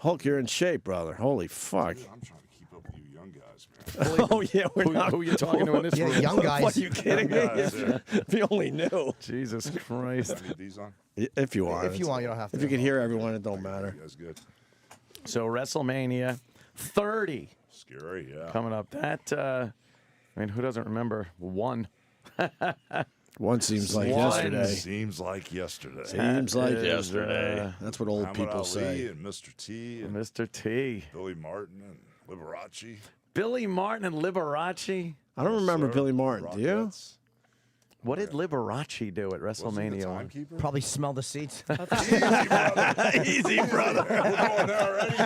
Hulk, you're in shape, brother. Holy fuck. Dude, I'm trying to keep up with you young guys, man. Oh, yeah, we're not. Who are you talking to in this room? young guys. What, are you kidding me? Guys, yeah. If you only knew. Jesus Christ. I need these on. If you want. If you want, you don't have to. If you can hear everyone, it don't matter. You guys good? So WrestleMania 30 Scary, yeah. coming up. That, I mean, who doesn't remember one? One seems like One yesterday. Seems like yesterday. Seems like is, yesterday. That's what old Muhammad people Ali say. and Mr. T and Mr. T. Billy Martin and Liberace. Billy Martin and Liberace. I don't remember Sir, Billy Martin. Do you? Rockettes. What did Liberace do at Was he the WrestleMania? timekeeper? Probably smell the seats. Easy, brother. We're going there already?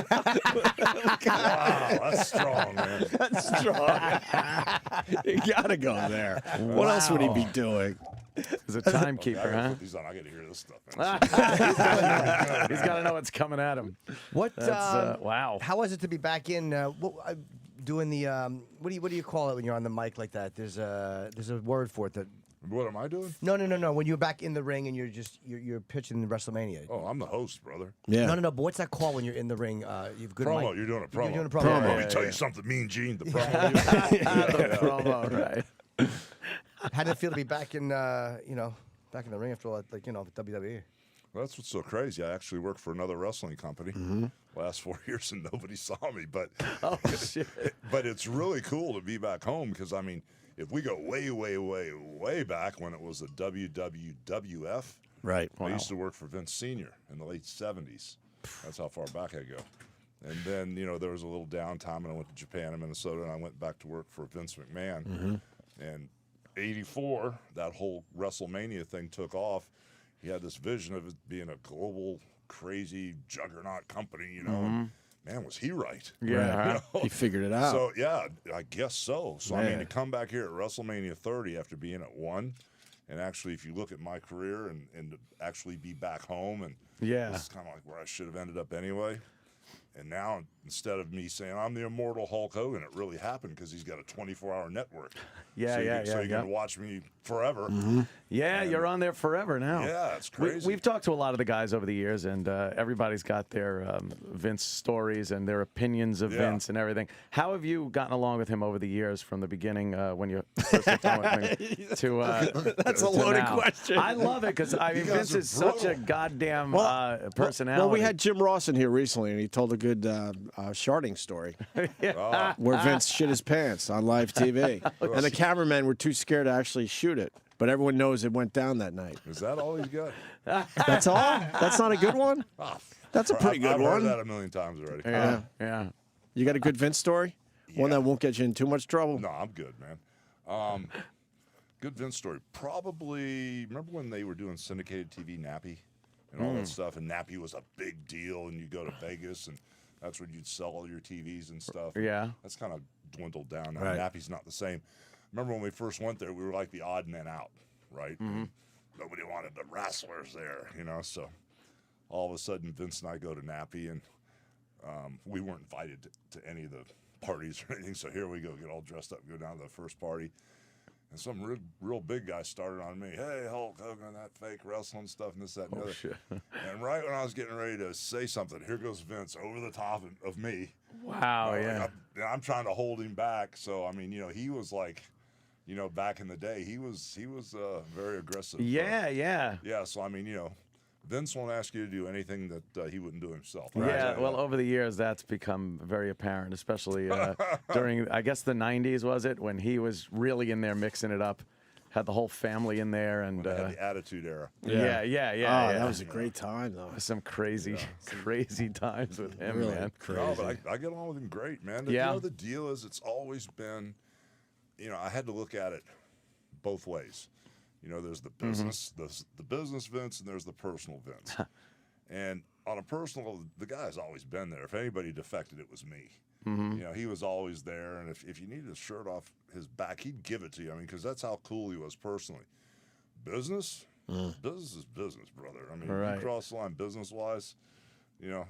Wow, that's strong, man. That's strong. You gotta go there. What else would he be doing? He's a Okay, timekeeper, I gotta huh? put these on. I got to hear this stuff, man. He's got to know what's coming at him. What? That's, wow. How was it to be back in? Doing the what do you call it when you're on the mic like that? There's a word for it. That What am I doing? no. When you're back in the ring and you're pitching in WrestleMania. Oh, I'm the host, brother. Yeah. No. But what's that called when you're in the ring? You've good Promo. mic. You're doing a promo. You're doing a promo. Promo. Let me tell you something, Mean Gene. The promo. The promo, right? How did it feel to be back in back in the ring after all that, the WWE? Well, that's what's so crazy. I actually work for another wrestling company last 4 years, and nobody saw me. But Oh, shit. but it's really cool to be back home because I mean, if we go way, way, way, way back when it was the WWF, Right. I used to work for Vince Sr. in the late 70s. That's how far back I go. And then, there was a little downtime, and I went to Japan and Minnesota, and I went back to work for Vince McMahon. And 84, that whole WrestleMania thing took off. He had this vision of it being a global, crazy juggernaut company, and man, was he right. Yeah. He figured it out. So, yeah, I guess so. So, I Yeah. mean, to come back here at WrestleMania 30 after being at 1, and actually, if you look at my career and to actually be back home, and Yeah. this is kind of like where I should have ended up anyway. And now, instead of me saying I'm the immortal Hulk Hogan, it really happened because he's got a 24-hour network. Yeah, So you yeah. can watch me forever. Yeah, you're on there forever now. Yeah, it's crazy. We've talked to a lot of the guys over the years, and everybody's got their Vince stories and their opinions of Yeah. Vince and everything. How have you gotten along with him over the years, from the beginning when you first looked on with him to That's a to loaded now? question. I love it because I mean, guys Vince are is such a brutal. goddamn personality. Well, we had Jim Ross in here recently, and he told a good sharding story where Vince shit his pants on live TV. And the cameramen were too scared to actually shoot it. But everyone knows it went down that night. Is that all he's got? That's all? That's not a good one? That's a pretty good I've one. heard that a million times already. Yeah. You got a good Vince story? One Yeah. that won't get you in too much trouble? No, I'm good, man. Good Vince story. Probably, remember when they were doing syndicated TV, Nappy, and all that stuff? And Nappy was a big deal, and you go to Vegas, and that's where you'd sell all your TVs and stuff. Yeah. That's kind of dwindled down now. Right. Nappy's not the same. Remember when we first went there, we were like the odd men out, right? Nobody wanted the wrestlers there, so all of a sudden Vince and I go to Nappy, and we weren't invited to any of the parties or anything, so here we go, get all dressed up, go down to the first party, and some real big guy started on me, hey, Hulk Hogan, that fake wrestling stuff, and this, that, and the other. Shit. And right when I was getting ready to say something, here goes Vince over the top of me. Wow, yeah. I'm trying to hold him back, so I mean, he was like, back in the day, he was very aggressive. Yeah. Yeah, so I mean, Vince won't ask you to do anything that he wouldn't do himself. Yeah, well, over the years, that's become very apparent, especially during, I guess, the 90s, was it, when he was really in there mixing it up, had the whole family in there. And When they had the Attitude Era. yeah. That was a great time, though. Some crazy times with him, Really man. crazy. No, but I get along with him great, man. Yeah. The deal is it's always been, I had to look at it both ways. There's the business, the business Vince, and there's the personal Vince. And on a personal level, the guy's always been there. If anybody defected, it was me. He was always there, and if you needed a shirt off his back, he'd give it to you. I mean, because that's how cool he was personally. Business is business, brother. I mean, Right. you cross the line business-wise,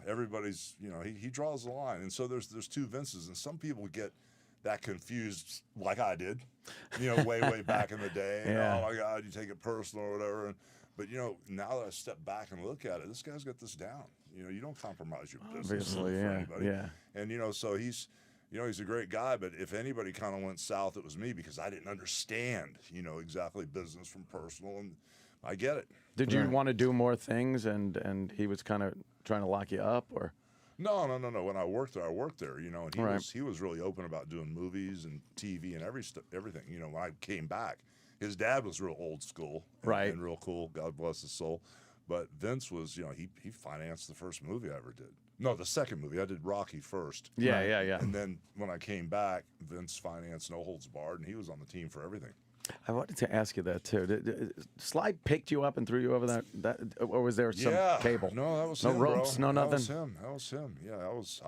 everybody's, he draws the line. And so there's two Vinces, and some people get that confused like I did, way back in the day. Yeah. Oh my God, you take it personal or whatever. But now that I step back and look at it, this guy's got this down. You know, you don't compromise your business Obviously, for yeah, anybody. yeah. And you know, so he's a great guy. But if anybody kind of went south, it was me because I didn't understand, you know, exactly business from personal, and I get it. Did you want to do more things, and he was kind of trying to lock you up, or? No. When I worked there, you know, and Right. he was really open about doing movies and TV and everything. You know, when I came back, his dad was real old school, Right. and real cool. God bless his soul. But Vince was, you know, he financed the first movie I ever did. No, the second movie. I did Rocky first. Yeah, yeah. And then when I came back, Vince financed No Holds Barred, and he was on the team for everything. I wanted to ask you that too. Sly picked you up and threw you over that, or was there some cable? No, that was no him, ropes, bro. no nothing. That was him. Yeah, I was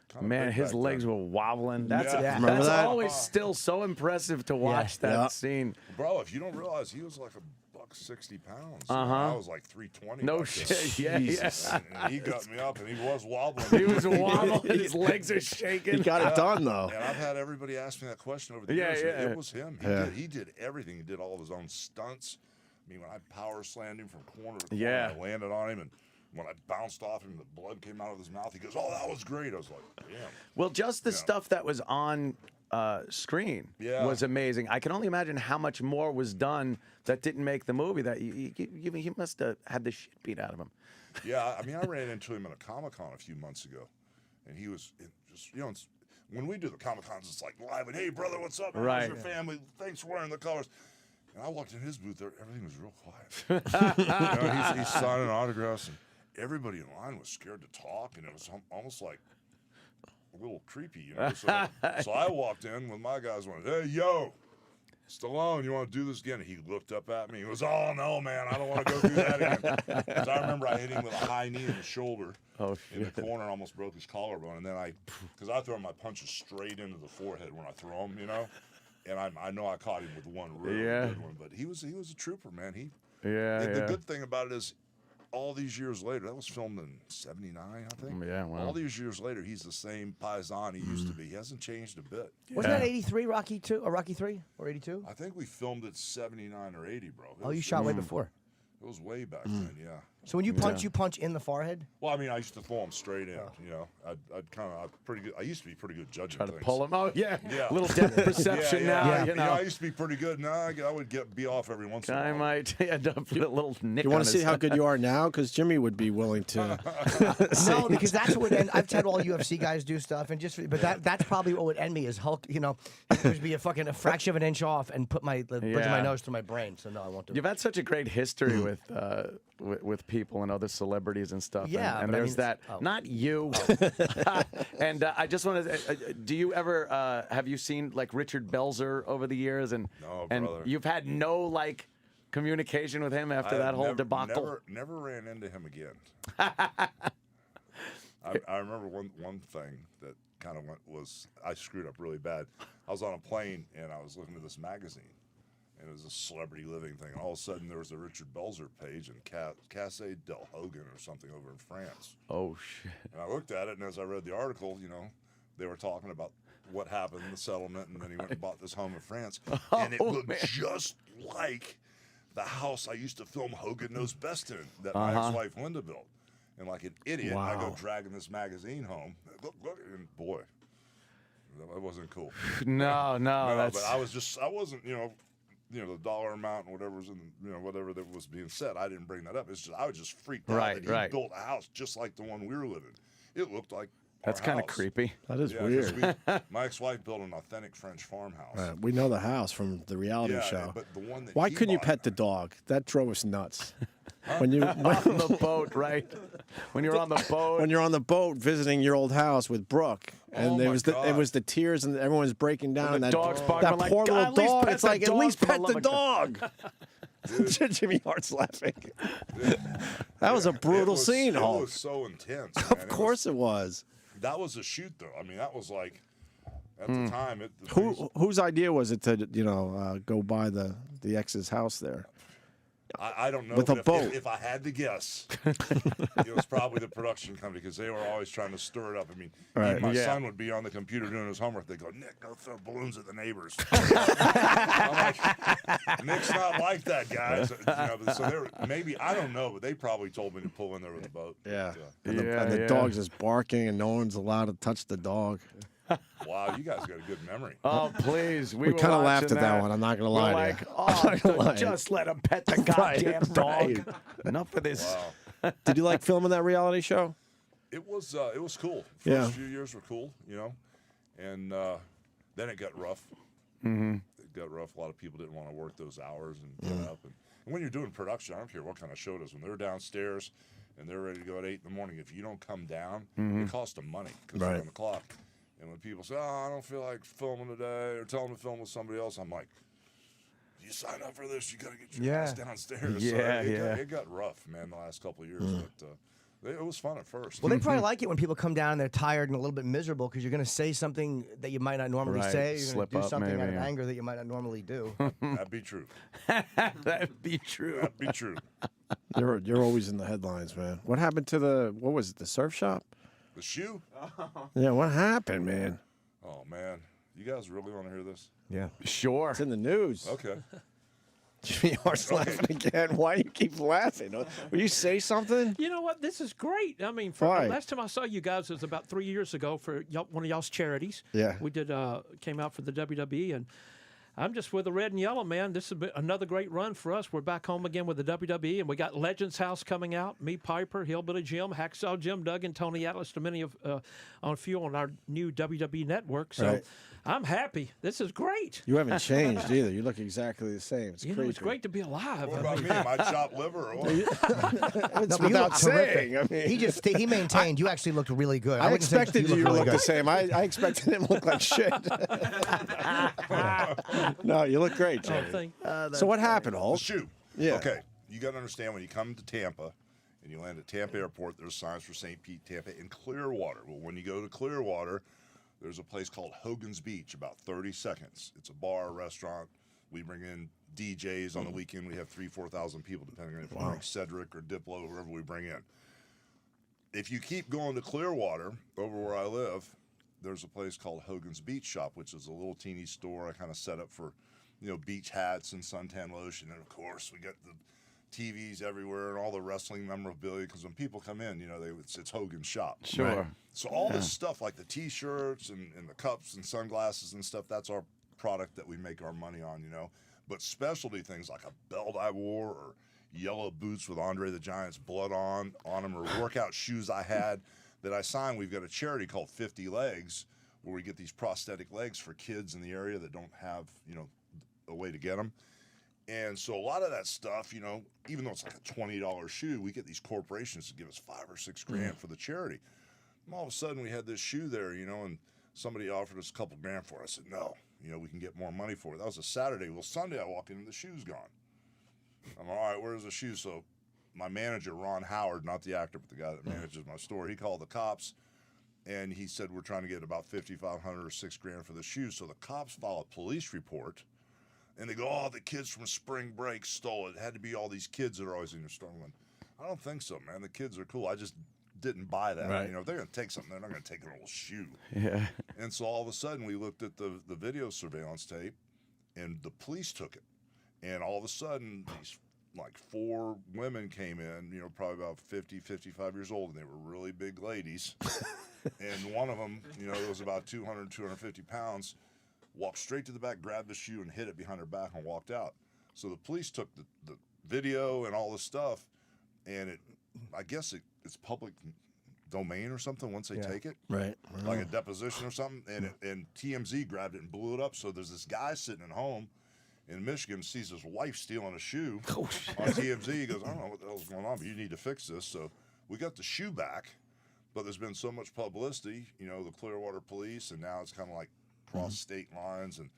kind of Man, big his back legs then. were wobbling. That's Remember that's that? always still so impressive to watch that scene. Bro, if you don't realize, he was like $160. Uh-huh. I was like 320. No back then. shit. Yeah, yeah. And he got me up, and he was wobbling. He was wobbling. His legs are shaking. He got it done though. And I've had everybody ask me that question over the Yeah, years. yeah. It was him. He did everything. He did all of his own stunts. I mean, when I power slammed him from corner to corner, Yeah. I landed on him, and when I bounced off him, the blood came out of his mouth. He goes, "Oh, that was great." I was like, "Damn." Well, just the stuff that was on screen was amazing. I can only imagine how much more was done that didn't make the movie. That he must have had the shit beat out of him. Yeah, I mean, I ran into him at a Comic-Con a few months ago, and he was just, you know, when we do the Comic-Cons, it's like live, and hey, brother, what's up? Right. How's your family? Thanks for wearing the colors. And I walked in his booth there, everything was real quiet. You know, he's signing autographs, and everybody in line was scared to talk, and it was almost like a little creepy, you know. So I walked in with my guys, went, "Hey, yo, Stallone, you want to do this again?" And he looked up at me. He goes, "Oh, no, man, I don't want to go do that again." 'Cause I remember I hit him with a high knee in the shoulder in the corner and almost broke his collarbone. And then because I throw my punches straight into the forehead when I throw them, you know. And I know I caught him with one really good one. But he was a trooper, man. The good thing about it is, all these years later, that was filmed in '79, I think. Yeah, wow. All these years later, he's the same paisan he used to be. He hasn't changed a bit. Wasn't that 83 Rocky 2 or Rocky 3 or 82? I think we filmed it '79 or '80, bro. Oh, you shot way before. It was way back then, yeah. So when you punch, you punch in the forehead? Well, I mean, I used to throw them straight in. You know, I'd kind of pretty good. I used to be pretty good judging Try to things. pull him. Oh yeah, Yeah. A little depth perception now. You know, I used to be pretty good. Now I would be off every once in a I while. might end up with a little nick. You want on to see his- how good you are now? Because Jimmy would be willing to. No, because that's what would end. I've had all UFC guys do stuff, and but that's probably what would end me is Hulk. You know, it would be a fraction of an inch off and put the bridge of my nose to my brain. So no, I won't do You've it. had such a great history with people and other celebrities and stuff. Yeah, and but I there's mean, that. oh. Not you. And I just want to. Do you ever have you seen like Richard Belzer over the years? And No, and brother. you've had no like communication with him after that whole debacle. Never ran into him again. I remember one thing that kind of was I screwed up really bad. I was on a plane and I was looking at this magazine, and it was a celebrity living thing. And all of a sudden there was a Richard Belzer page and Casse del Hogan or something over in France. Oh shit. And I looked at it, and as I read the article, you know, they were talking about what happened in the settlement, and then he went and bought this home in France, and it looked just like the house I used to film Hogan Knows Best in, that my ex-wife Linda built. And like an idiot, I go dragging this magazine home. Look, and boy, that wasn't cool. No, that's. But I wasn't, you know, the dollar amount and whatever was in, whatever that was being said. I didn't bring that up. It's just I was just freaked out that he built a house just like the one we were living. It looked like. That's kind of creepy. That is 'cause weird. my ex-wife built an authentic French farmhouse. We know the house from the reality show. But the one that Why he couldn't you bought- pet the dog? That drove us nuts. When you On the boat, right? When you're on the boat. when you're on the boat visiting your old house with Brooke, and Oh it my was God. it was the tears and everyone's breaking down. the and dog's barking, that we're like, poor "God, little at least dog. pet It's the like at dog, least for the pet love the of dog. Jimmy Hart's laughing. That was a brutal scene, It Hulk. was so intense. Of course it was. That was a shoot, though. I mean, that was like at the time. Whose idea was it to go buy the ex's house there? I don't know. With a boat. If I had to guess, it was probably the production company because they were always trying to stir it up. I mean, Right. my Yeah. son would be on the computer doing his homework. They go, Nick, go throw balloons at the neighbors. I'm like, Nick's not like that, guys. So they were, maybe, I don't know, but they probably told me to pull in there with a boat. Yeah. But, And the dog's just barking, and no one's allowed to touch the dog. wow, you guys got a good memory. Oh, please. We were kind of laughed watching at that one. I'm not going to We're lie like, to you. oh, just let him pet the goddamn dog. right. Enough of this. Wow. Did you like filming that reality show? It was cool. Yeah. First few years were cool, and then it got rough. Mm-hmm. It got rough. A lot of people didn't want to work those hours and get up. And when you're doing production, I don't care what kind of show it is. When they're downstairs and they're ready to go at 8 in the morning, if you don't come down, it costs them money because they're on the clock. And when people say, "Oh, I don't feel like filming today," or tell them to film with somebody else, I'm like, "You sign up for this, you got to get your ass downstairs." Yeah, So it got rough, man, the last couple of years, but it was fun at first. Well, they probably like it when people come down and they're tired and a little bit miserable because you're going to say something that you might not normally Right. say. You're going Slip to do up, something out maybe, of yeah. anger that you might not normally do. That'd be true. That'd be true. That'd be true. You're always in the headlines, man. What happened to what was it, the surf shop? The shoe? Yeah, what happened, man? Oh, man. You guys really want to hear this? Yeah. Sure. It's in the news. Okay. Jimmy Hart's laughing again. Why do you keep laughing? Will you say something? You know what? This is great. I mean, Why? last time I saw you guys was about 3 years ago for one of y'all's charities. Yeah. We did came out for the WWE, and I'm just with the red and yellow, man. This has been another great run for us. We're back home again with the WWE, and we got Legends House coming out. Me, Piper, Hillbilly Jim, Hacksaw Jim Duggan, Tony Atlas, to many of on a few on our new WWE network. So Right. I'm happy. This is great. You haven't changed either. You look exactly the same. It's You know, creepy. it's great to be alive. What I about mean, me? Am I chopped liver or what? It's No, but you without look terrific. saying. I mean, He maintained. You actually looked really good. I wouldn't say expected you to really look good. the same. I expected him to look like shit. No, you look great, Jimmy. So what happened, The Hulk? shoe. Yeah. Okay. You got to understand when you come to Tampa and you land at Tampa Airport, there's signs for St. Pete, Tampa, and Clearwater. Well, when you go to Clearwater, there's a place called Hogan's Beach, about 30 seconds. It's a bar, restaurant. We bring in DJs on the weekend. We have 4,000 people, depending on if we bring Cedric or Diplo, whoever we bring in. If you keep going to Clearwater, over where I live, there's a place called Hogan's Beach Shop, which is a little teeny store I kind of set up for, beach hats and suntan lotion. And, of course, we got the TVs everywhere and all the wrestling memorabilia, because when people come in, it's Hogan's shop. Sure. Right. So all this stuff, like the T-shirts and the cups and sunglasses and stuff, that's our product that we make our money on, But specialty things like a belt I wore or yellow boots with Andre the Giant's blood on them, or workout shoes I had that I signed. We've got a charity called 50 Legs where we get these prosthetic legs for kids in the area that don't have, a way to get them. And so a lot of that stuff, even though it's like a $20 shoe, we get these corporations to give us $5 or $6 grand for the charity. And all of a sudden we had this shoe there, and somebody offered us a couple grand for it. I said, no, we can get more money for it. That was a Saturday. Well, Sunday I walk in and the shoe's gone. I'm all right, where's the shoe? So my manager, Ron Howard, not the actor, but the guy that manages my store, he called the cops and he said, we're trying to get about $5,500 or $6 grand for the shoe. So the cops file a police report. And they go, oh, the kids from spring break stole it. It had to be all these kids that are always in your store. I'm going, I don't think so, man. The kids are cool. I just didn't buy that. Right. If they're going to take something, they're not going to take an old shoe. Yeah. And so all of a sudden, we looked at the video surveillance tape, and the police took it. And all of a sudden, these like 4 women came in, probably about 50, 55 years old, and they were really big ladies. And one of them, was about 200, 250 pounds. Walked straight to the back, grabbed the shoe, and hid it behind her back and walked out. So the police took the video and all this stuff, and I guess it's public domain or something once they take it. Right. Like a deposition or something. And TMZ grabbed it and blew it up. So there's this guy sitting at home in Michigan, sees his wife stealing a shoe on TMZ. He goes, I don't know what the hell's going on, but you need to fix this. So we got the shoe back, but there's been so much publicity, the Clearwater police, and now it's kind of like cross state lines and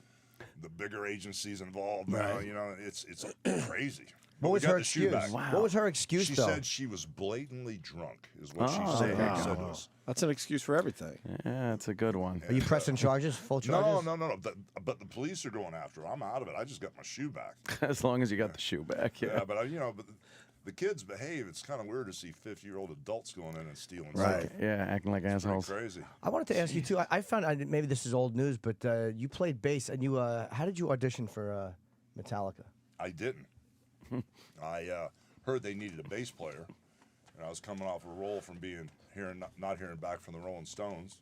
the bigger agencies involved now. Right. It's crazy. What was her excuse? Wow. What was her excuse, She though? said she was blatantly drunk, is what she said. wow. She said to us. That's an excuse for everything. Yeah, it's a good one. Are you pressing charges? Full charges? No. But the police are going after her. I'm out of it. I just got my shoe back. As long as you got the shoe back, yeah. Yeah, but but the kids behave. It's kind of weird to see 50-year-old adults going in and stealing Right. stuff. Yeah, acting like Pretty assholes. crazy. I wanted to ask you, too. I found, maybe this is old news, but you played bass, and you, how did you audition for Metallica? I didn't. I heard they needed a bass player, and I was coming off a roll from not hearing back from the Rolling Stones,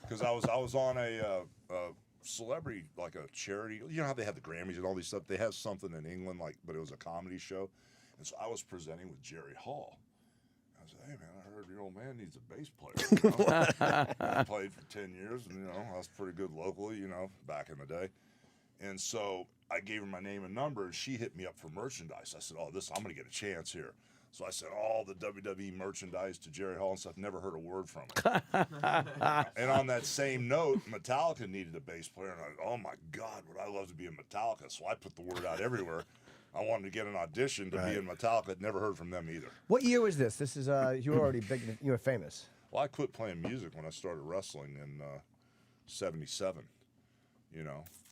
because I was on a celebrity, like a charity. You know how they have the Grammys and all these stuff. They have something in England, but it was a comedy show, and so I was presenting with Jerry Hall. I said, "Hey man, I heard your old man needs a bass player." I played for 10 years, and I was pretty good locally, back in the day. And so I gave her my name and number, and she hit me up for merchandise. I said, I'm going to get a chance here. So I sent all the WWE merchandise to Jerry Hall and stuff. Never heard a word from him. And on that same note, Metallica needed a bass player. And oh, my God, would I love to be in Metallica. So I put the word out everywhere. I wanted to get an audition to be in Metallica. I'd never heard from them either. What year was this? This is, you were already big, you were famous. Well, I quit playing music when I started wrestling in 77,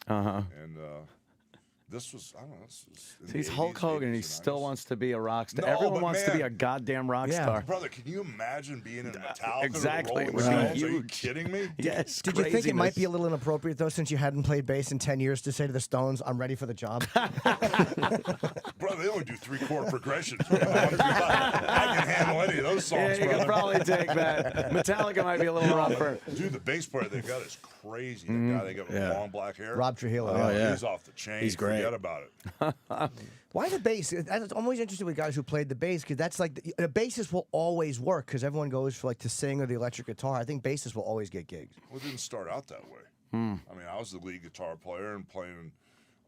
Uh-huh. And this was, I don't know. This was in See, he's the Hulk 80s, Hogan, and he 80s, still 90s. wants to be a rock star. No, Everyone but wants to be man- a goddamn rock Yeah. star. Brother, can you imagine being in Metallica? exactly. Or It Rolling would be Stones? Are you huge. kidding me? Yes, Did you think it might be a craziness. little inappropriate, though, since you hadn't played bass in 10 years, to say to the Stones, I'm ready for the job? Brother, they only do 3/4 progressions. I can handle any of those Yeah, songs, you brother. could probably take that. Metallica might be a little rougher. Dude, the bass player they got is crazy. That guy they got with long black hair. Rob Trujillo. Oh, yeah. He's off the chain. He's great. Forget about it. Why the bass? I'm always interested with guys who played the bass, because that's like, the bassist will always work, because everyone goes for to sing or the electric guitar. I think bassists will always get gigs. Well, it didn't start out that way. I mean, I was the lead guitar player and playing in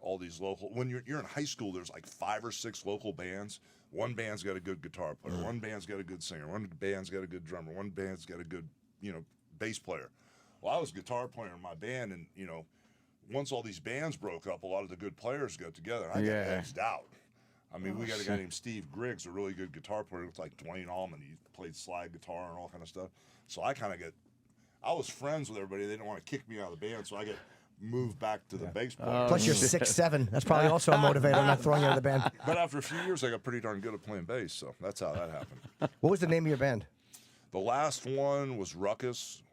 all these local. When you're in high school, there's like 5 or 6 local bands. One band's got a good guitar player. One band's got a good singer. One band's got a good drummer. One band's got a good, bass player. Well, I was a guitar player in my band, and once all these bands broke up, a lot of the good players got together. And I got edged out. I mean, we got a guy named Steve Griggs, a really good guitar player. Looks like Dwayne Allman. He played slide guitar and all kind of stuff. So I was friends with everybody. They didn't want to kick me out of the band, so I got moved back to the bass player. Plus, you're 6'7". That's probably also a motivator, not throwing you out of the band. But after a few years, I got pretty darn good at playing bass, so that's how that happened. What was the name of your band? The last one was Ruckus.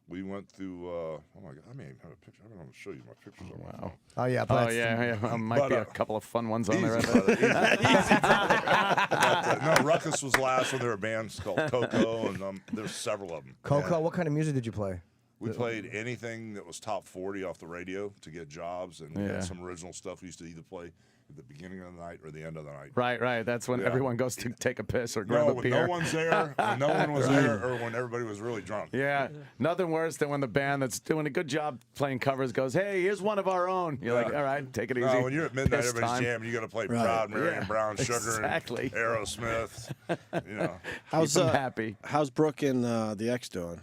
We went through, oh my God, I may have a picture. I don't want to show you my pictures on my phone. Oh, yeah. Oh, But yeah. Might be a couple of fun ones on there. Easy, Right brother, easy. But, no, Ruckus was last one. There were bands called Coco, and there's several of them. Coco, what kind of music did you play? We played anything that was top 40 off the radio to get jobs, and we had some original stuff we used to either play at the beginning of the night or the end of the night. Right. That's when everyone goes to take a piss or grab No, a when beer. no one's there, when no one was there, or when everybody was really drunk. Yeah, nothing worse than when the band that's doing a good job playing covers goes, "Hey, here's one of our own." You're like, "All right, take it easy." No, when you're at midnight, Piss everybody's time. jamming. You got to play Proud Mary and Brown Sugar exactly. and Aerosmith. How's Keep 'em happy. How's Brooke and the ex doing?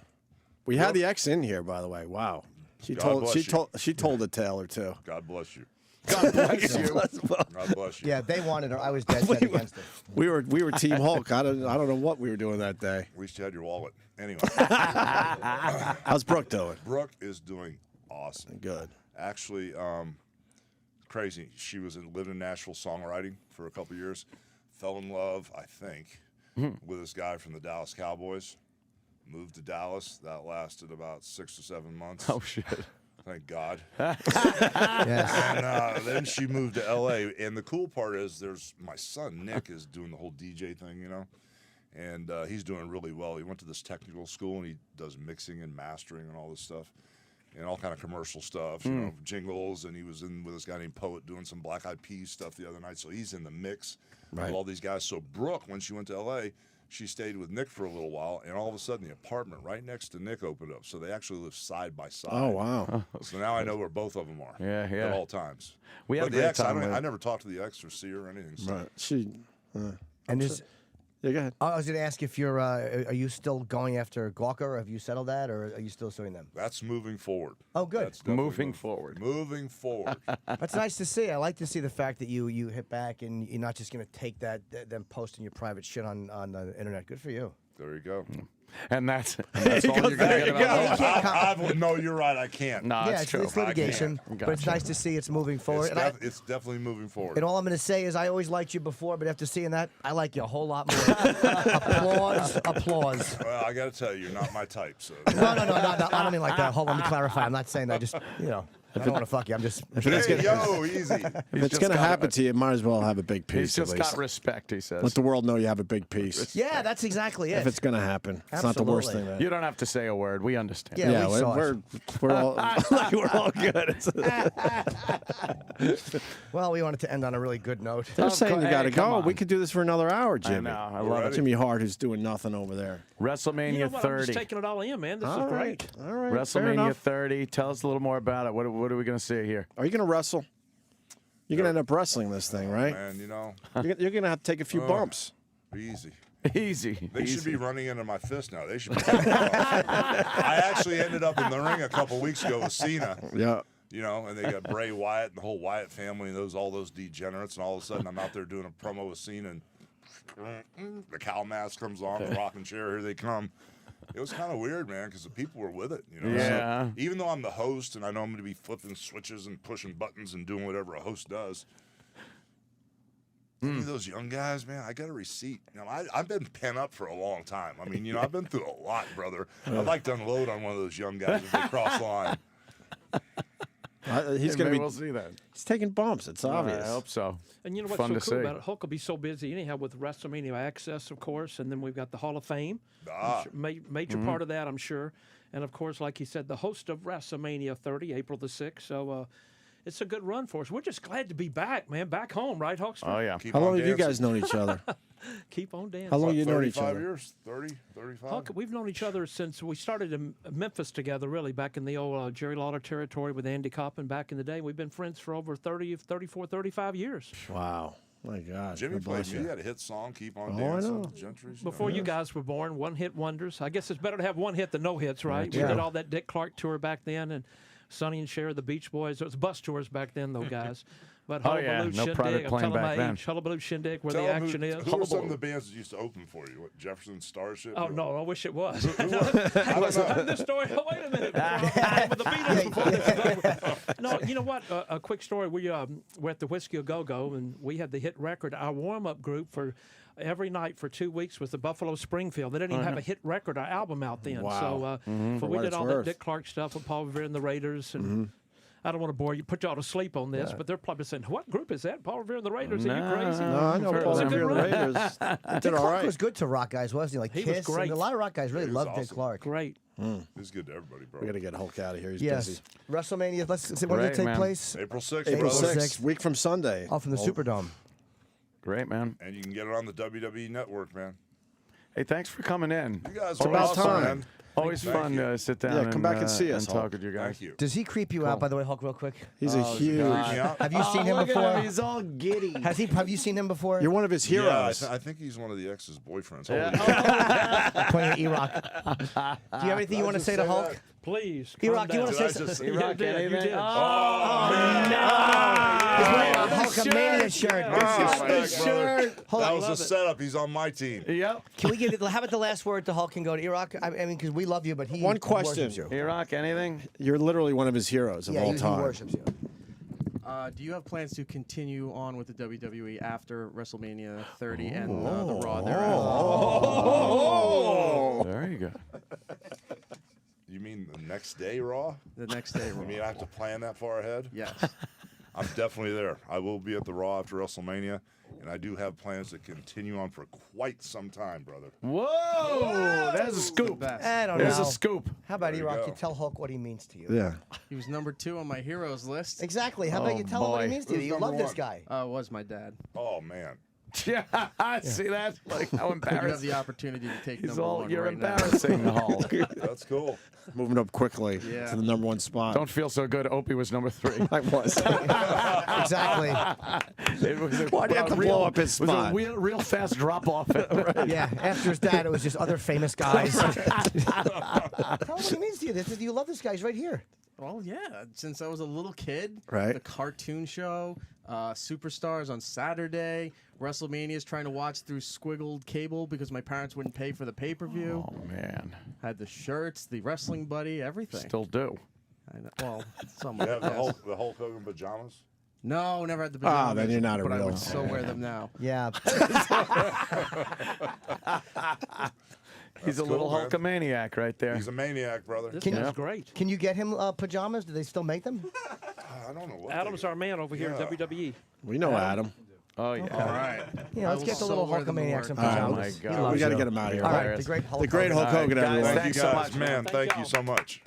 We had the ex in here, by the way. Wow, she told a tale or two. God bless you. God bless you. God bless you. Yeah, they wanted her. I was dead set against it. We were Team Hulk. I don't know what we were doing that day. At least you had your wallet. Anyway, How's Brooke doing? Brooke is doing awesome. Good. Actually, crazy. She lived in Nashville songwriting for a couple years. Fell in love, I think, with this guy from the Dallas Cowboys. Moved to Dallas. That lasted about 6 or 7 months. Oh shit. Thank God. Yes. And then she moved to L.A. And the cool part is my son, Nick, is doing the whole DJ thing, and he's doing really well. He went to this technical school, and he does mixing and mastering and all this stuff and all kind of commercial stuff, jingles. And he was in with this guy named Poet doing some Black Eyed Peas stuff the other night. So he's in the mix of all these guys. So Brooke, when she went to L.A., she stayed with Nick for a little while, and all of a sudden the apartment right next to Nick opened up. So they actually live side by side. Oh wow. So now I know where both of them are. Yeah. At all times. We had But a the great ex, time with I it. never talked to the ex or see her or anything. So. Right. She. And Yeah, go ahead. I was going to ask if you're. Are you still going after Gawker? Or have you settled that, or are you still suing them? That's moving forward. Oh, good. That's definitely Moving forward. Moving forward. That's nice to see. I like to see the fact that you hit back and you're not just going to take that them posting your private shit on the internet. Good for you. There you go. And that's all you're going to get about No, you're right. I can't. No, Yeah, it's it's, true. it's litigation, I but it's gotcha. nice to see it's moving forward. It's definitely moving forward. And all I'm going to say is I always liked you before, but after seeing that, I like you a whole lot more. Applause. Well, I got to tell you, you're not my type. So. No, I don't mean like that. Hold on, let me clarify. I'm not saying that. Just, I don't want to fuck you. I'm just. Hey, yo, easy. If it's going to happen to you, might as well have a big piece. He's just at least. got respect, he says. Let the world know you have a big piece. Yeah, that's exactly it. If it's going to happen, it's not the worst Absolutely. thing. You don't have to say a word. We understand. Yeah, Yeah, we saw it. we're all we're all good. Well, we wanted to end on a really good note. They're saying you got to come go. on. We could do this for another hour, Jimmy. know. I love it. Jimmy Hart, who's doing nothing over there. WrestleMania You know what? I'm 30. just taking it all in, man. This All is right, great. all right. fair WrestleMania enough. 30. Tell us a little more about it. What are we going to see here? Are you going to wrestle? You're going to end up wrestling this thing, right? Man, You're going to have to take a few bumps. easy. Easy. They easy. should be running into my fist now. They should be. I actually ended up in the ring a couple weeks ago with Cena. Yeah. And they got Bray Wyatt and the whole Wyatt family and all those degenerates, and all of a sudden I'm out there doing a promo with Cena, and the cow mask comes on, the rocking chair, here they come. It was kind of weird, man, because the people were with it. Yeah. So even though I'm the host and I know I'm going to be flipping switches and pushing buttons and doing whatever a host does, any of those young guys, man, I got a receipt. I've been pent up for a long time. I mean, I've been through a lot, brother. I'd like to unload on one of those young guys if they cross the line. He's going to be. We'll see that. He's taking bumps. It's obvious. I hope so. And you know what's Fun so to cool see. about it? Hulk will be so busy anyhow with WrestleMania Access, of course, and then we've got the Hall of Fame. Major part of that, I'm sure. And, of course, like he said, the host of WrestleMania 30, April the 6th. So it's a good run for us. We're just glad to be back, man. Back home, right, Hulkster? Oh, yeah. Keep How on long have you dancing. guys known each other? Keep on dancing. How long you known each 35 other? years? 30, 35? Hulk, we've known each other since we started in Memphis together, really, back in the old Jerry Lawler territory with Andy Coppin back in the day. We've been friends for over 34, 35 years. Wow. My God. Jimmy God played bless me. you. He had a hit song, Keep On I Dancing. know. Gentry's, Before you guys were born, one-hit wonders. I guess it's better to have one hit than no hits, right? We Yeah. did all that Dick Clark tour back then, and Sonny and Cher, the Beach Boys. It was bus tours back then, though, guys. But Oh, yeah. Hullabaloo No Shindig, private I'm plane telling back my then. age, Hullabaloo Shindig, where Tell the him action is. who were some of the bands that used to open for you? What, Jefferson Starship? Oh, no, I wish it was. I don't know. This story. Oh, wait a minute. With the Beatles before this is over. No, you know what? A quick story. We're at the Whiskey A Go Go, and we had the hit record. Our warm up group for every night for 2 weeks was the Buffalo Springfield. They didn't even have a hit record, our album out then. Wow. So, but we what did it's all worth. that Dick Clark stuff with Paul Revere and the Raiders, and. I don't want to bore you, put y'all to sleep on this, but they're probably saying, "What group is that? Paul Revere and the Raiders? Are you crazy?" No, I know Paul Was it a Revere good and the run? Raiders. They did Dick all Clark right. was good to rock guys, wasn't he? Like He was Kiss. great. And a lot of rock guys really He was loved Dick awesome. Clark. Great. He's good to everybody, bro. We got to get Hulk out of here. He's Yes. busy. WrestleMania. Let's see when does it Great, take man. place? April 6th, April brother. 6th, week from Sunday. Oh, from the Superdome. Great, man. And you can get it on the WWE Network, man. Hey, thanks for coming in. You guys It's are about awesome, time. man. Always Thank fun you. to sit down Yeah, and come back and see us, and Hulk. talk with you guys. Thank you. Does he creep you out, by the way, Hulk, real quick? He's a huge. Creep me out? Have you seen him look at before? He's all giddy. Have you seen him before? You're one of his Yeah, heroes. I think he's one of the ex's boyfriends. Yeah. Holy Pointing at E-Rock. Do you have anything you want to say to say Hulk? that? Please. E-Rock, do you calm want down. to say Did I something? just- You did. You did. Oh, man. He's wearing a Hulkamania shirt. Oh, my shirt. Hold That on. was a setup. He's on my team. Yep. Can we give how about the last word to Hulk and go to E-Rock? I mean, because we love you, but he One question. worships you. E-Rock, anything? You're literally one of his heroes of Yeah, all he time. worships you. Do you have plans to continue on with the WWE after WrestleMania 30 and the Raw thereafter? Oh, very good. You mean the next day, Raw? The next day, Raw. You mean I have to plan that far ahead? Yes. I'm definitely there. I will be at the Raw after WrestleMania, and I do have plans to continue on for quite some time, brother. Whoa, there's a scoop. Best. I don't There's know. a scoop. How about There you E-Rock? go. You tell Hulk what he means to you. Yeah. He was number 2 on my heroes list. Exactly. How about you tell him what he boy. means to you? Who's You number love this one? guy. Was my dad. Oh, man. Yeah, see that? Like how You have embarrassing. the opportunity to take He's number all, one you're right now. embarrassing, Hulk. That's cool. Moving up quickly Yeah. to the #1 spot. Don't feel so good. Opie was number 3. I was. Exactly. It was a, Why'd you have to blow up his It was a spot? real fast drop off. Yeah. After his dad, it was just other famous guys. Tell him what he means to you. You love this guy. He's right here. Well, yeah. Since I was a little kid, Right. the cartoon show, Superstars on Saturday, WrestleMania's trying to watch through squiggled cable because my parents wouldn't pay for the pay-per-view. Oh man, Had the shirts, the wrestling buddy, everything. still do. I know. Well, You somewhat. have the yes. Hulk Hogan pajamas? No, never had the Ah, pajamas. then you're not a but I real would still wear them now. Yeah. He's a cool, little man. Hulkamaniac right there. He's a maniac, brother. This Can guy's you- great. Can you get him pajamas? Do they still make them? I don't know what Adam's our man over here Yeah. in WWE. We know Adam. Oh yeah. All right. Yeah, let's I get will the little so wear them to Hulkamaniacs work. in Oh, pajamas. my He God. loves We got to you. get him out of here. All right, the great Hulk The great Hogan. Hulk Hogan, All right, guys, everyone. Thank you Thanks so guys, much, man. Thank Thank y'all. you so much.